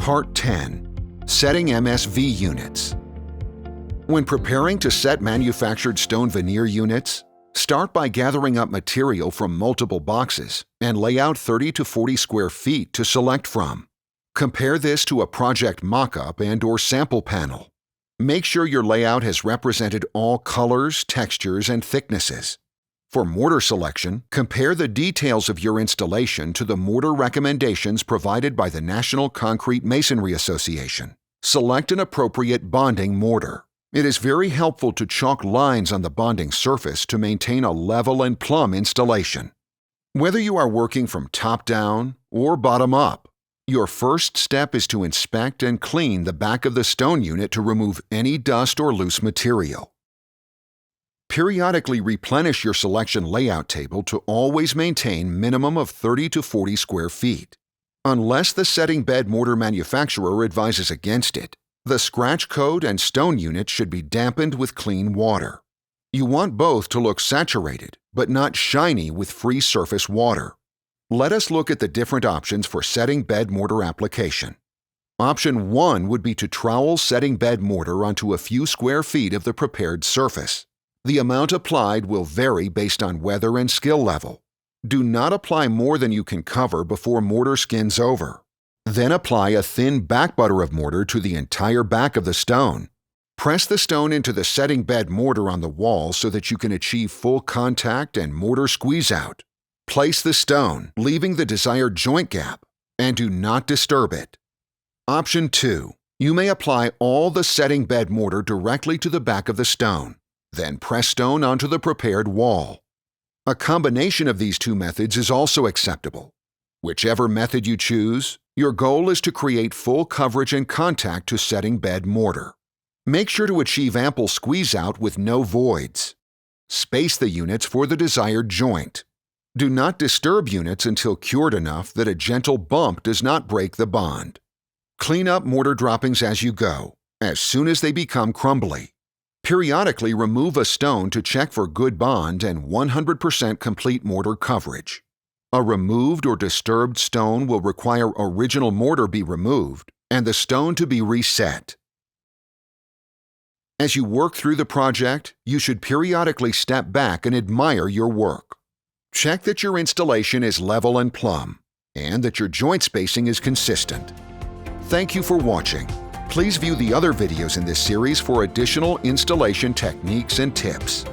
Part 10. Setting MSV Units. When preparing to set manufactured stone veneer units, start by gathering up material from multiple boxes and lay out 30 to 40 square feet to select from. Compare this to a project mock-up and/or sample panel. Make sure your layout has represented all colors, textures, and thicknesses. For mortar selection, compare the details of your installation to the mortar recommendations provided by the National Concrete Masonry Association. Select an appropriate bonding mortar. It is very helpful to chalk lines on the bonding surface to maintain a level and plumb installation. Whether you are working from top down or bottom up, your first step is to inspect and clean the back of the stone unit to remove any dust or loose material. Periodically replenish your selection layout table to always maintain minimum of 30 to 40 square feet. Unless the setting bed mortar manufacturer advises against it, the scratch coat and stone units should be dampened with clean water. You want both to look saturated, but not shiny with free surface water. Let us look at the different options for setting bed mortar application. Option 1 would be to trowel setting bed mortar onto a few square feet of the prepared surface. The amount applied will vary based on weather and skill level. Do not apply more than you can cover before mortar skins over. Then apply a thin back butter of mortar to the entire back of the stone. Press the stone into the setting bed mortar on the wall so that you can achieve full contact and mortar squeeze out. Place the stone, leaving the desired joint gap, and do not disturb it. Option 2. You may apply all the setting bed mortar directly to the back of the stone. Then press stone onto the prepared wall. A combination of these two methods is also acceptable. Whichever method you choose, your goal is to create full coverage and contact to setting bed mortar. Make sure to achieve ample squeeze out with no voids. Space the units for the desired joint. Do not disturb units until cured enough that a gentle bump does not break the bond. Clean up mortar droppings as you go, as soon as they become crumbly. Periodically remove a stone to check for good bond and 100% complete mortar coverage. A removed or disturbed stone will require original mortar be removed and the stone to be reset. As you work through the project, you should periodically step back and admire your work. Check that your installation is level and plumb, and that your joint spacing is consistent. Thank you for watching. Please view the other videos in this series for additional installation techniques and tips.